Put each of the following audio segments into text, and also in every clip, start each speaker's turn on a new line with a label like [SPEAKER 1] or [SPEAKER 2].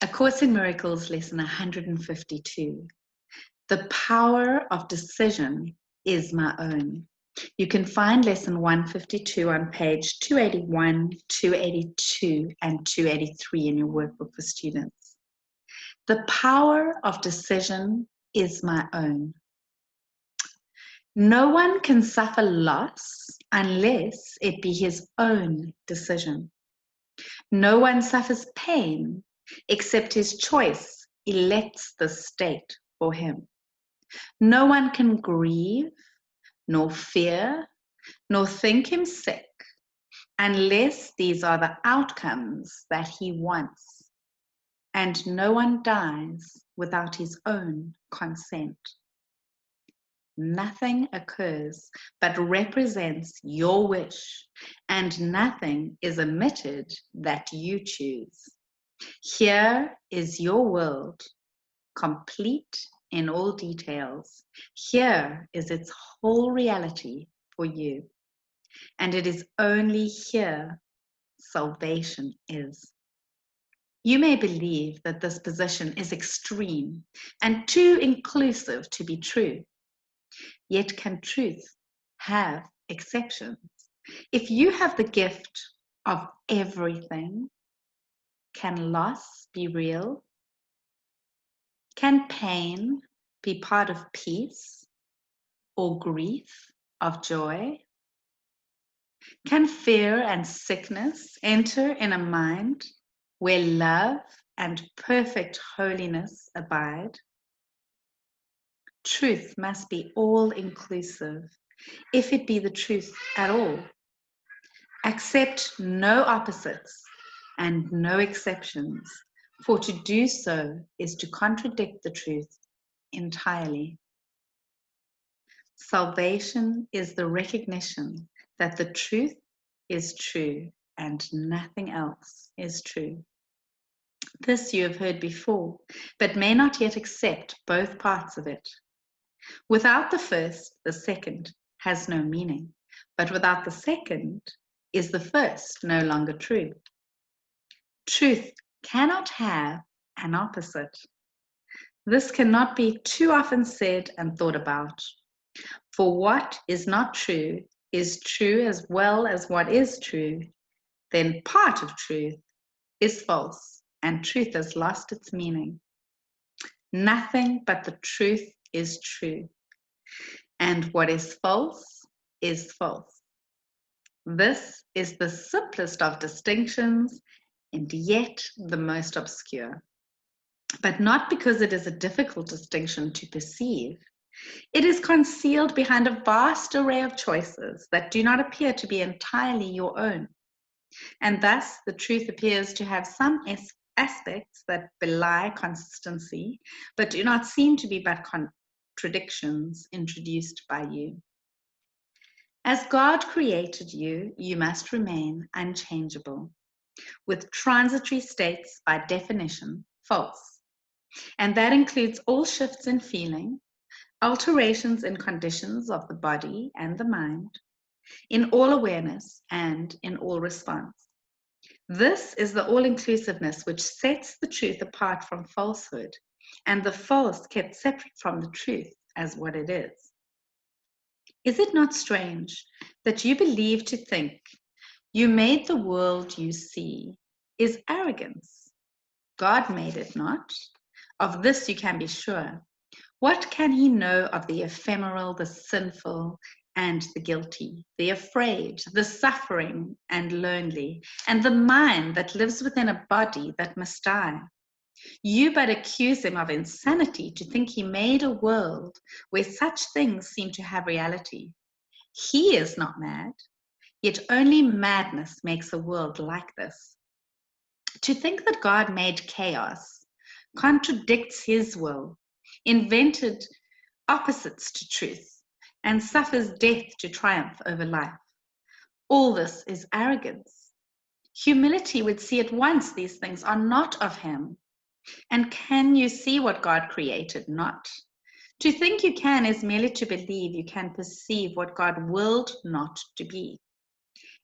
[SPEAKER 1] A Course in Miracles, lesson 152. The power of decision is my own. You can find lesson 152 on page 281, 282, and 283 in your workbook for students. The power of decision is my own. No one can suffer loss unless it be his own decision. No one suffers pain except his choice elects the state for him. No one can grieve, nor fear, nor think him sick, unless these are the outcomes that he wants. And no one dies without his own consent. Nothing occurs but represents your wish, and nothing is omitted that you choose. Here is your world, complete in all details. Here is its whole reality for you. And it is only here salvation is. You may believe that this position is extreme and too inclusive to be true. Yet can truth have exceptions? If you have the gift of everything, can loss be real? Can pain be part of peace or grief of joy? Can fear and sickness enter in a mind where love and perfect holiness abide? Truth must be all-inclusive, if it be the truth at all. Accept no opposites and no exceptions, for to do so is to contradict the truth entirely. Salvation is the recognition that the truth is true and nothing else is true. This you have heard before, but may not yet accept both parts of it. Without the first, the second has no meaning, but without the second, is the first no longer true? Truth cannot have an opposite. This cannot be too often said and thought about. For what is not true is true as well as what is true, then part of truth is false, and truth has lost its meaning. Nothing but the truth is true, and what is false is false. This is the simplest of distinctions, and yet the most obscure. But not because it is a difficult distinction to perceive. It is concealed behind a vast array of choices that do not appear to be entirely your own. And thus the truth appears to have some aspects that belie consistency, but do not seem to be but contradictions introduced by you. As God created you, you must remain unchangeable, with transitory states by definition false. And that includes all shifts in feeling, alterations in conditions of the body and the mind, in all awareness and in all response. This is the all-inclusiveness which sets the truth apart from falsehood, and the false kept separate from the truth as what it is. Is it not strange that you believe to think you made the world you see is arrogance? God made it not. Of this you can be sure. What can he know of the ephemeral, the sinful, and the guilty, the afraid, the suffering and lonely, and the mind that lives within a body that must die? You but accuse him of insanity to think he made a world where such things seem to have reality. He is not mad, yet only madness makes a world like this. To think that God made chaos contradicts his will, invented opposites to truth, and suffers death to triumph over life. All this is arrogance. Humility would see at once these things are not of him. And can you see what God created not? To think you can is merely to believe you can perceive what God willed not to be.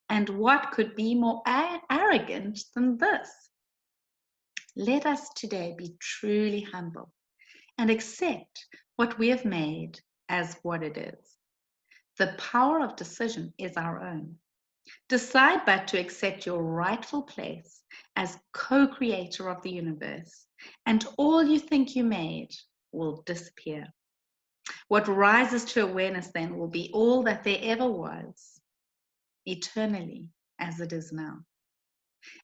[SPEAKER 1] And what could be more arrogant than this? let us today be truly humble and accept what we have made as what it is. The power of decision is our own. Decide but to accept your rightful place as co-creator of the universe, and all you think you made will disappear. What rises to awareness then will be all that there ever was, eternally as it is now.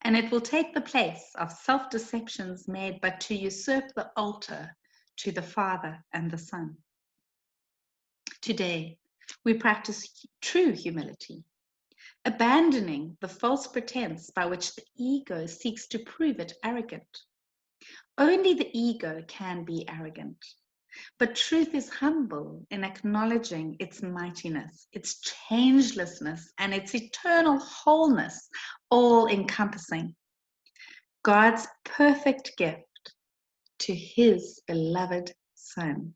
[SPEAKER 1] And it will take the place of self-deceptions made but to usurp the altar to the Father and the Son. Today, we practice true humility, abandoning the false pretense by which the ego seeks to prove it arrogant. Only the ego can be arrogant, but truth is humble in acknowledging its mightiness, its changelessness, and its eternal wholeness, all encompassing. God's perfect gift to his beloved Son.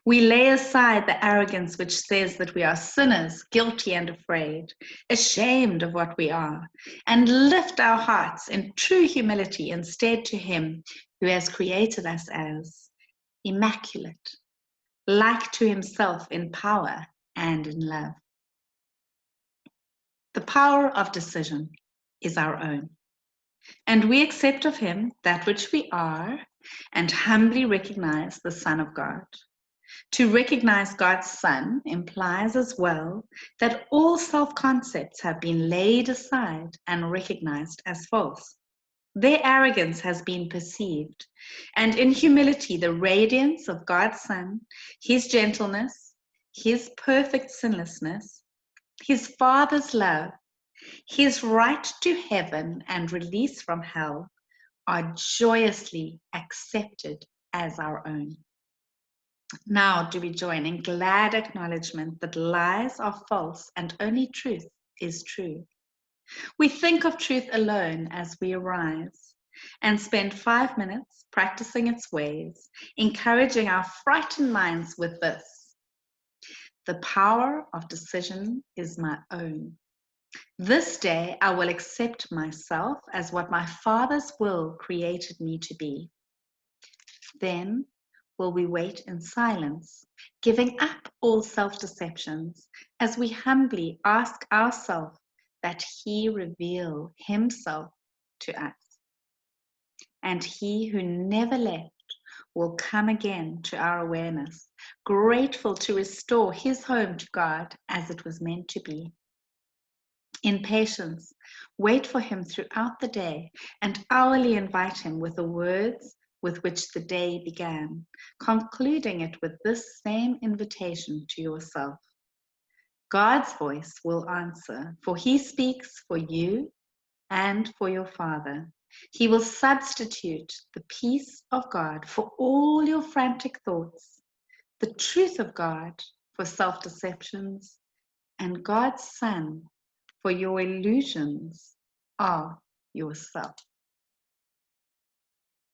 [SPEAKER 1] We lay aside the arrogance which says that we are sinners, guilty and afraid, ashamed of what we are, and lift our hearts in true humility instead to him who has created us as immaculate, like to himself in power and in love. The power of decision is our own, and we accept of him that which we are and humbly recognize the Son of God. To recognize God's Son implies as well that all self-concepts have been laid aside and recognized as false. Their arrogance has been perceived, and in humility, the radiance of God's Son, his gentleness, his perfect sinlessness, his Father's love, his right to heaven and release from hell are joyously accepted as our own. Now do we join in glad acknowledgement that lies are false and only truth is true. We think of truth alone as we arise and spend 5 minutes practicing its ways, encouraging our frightened minds with this. The power of decision is my own. This day I will accept myself as what my Father's will created me to be. Then will we wait in silence, giving up all self-deceptions as we humbly ask ourselves that he reveal himself to us. And he who never left will come again to our awareness, grateful to restore his home to God as it was meant to be. In patience, wait for him throughout the day and hourly invite him with the words with which the day began, concluding it with this same invitation to yourself. God's voice will answer, for he speaks for you and for your Father. He will substitute the peace of God for all your frantic thoughts, the truth of God for self-deceptions, and God's Son for your illusions of yourself.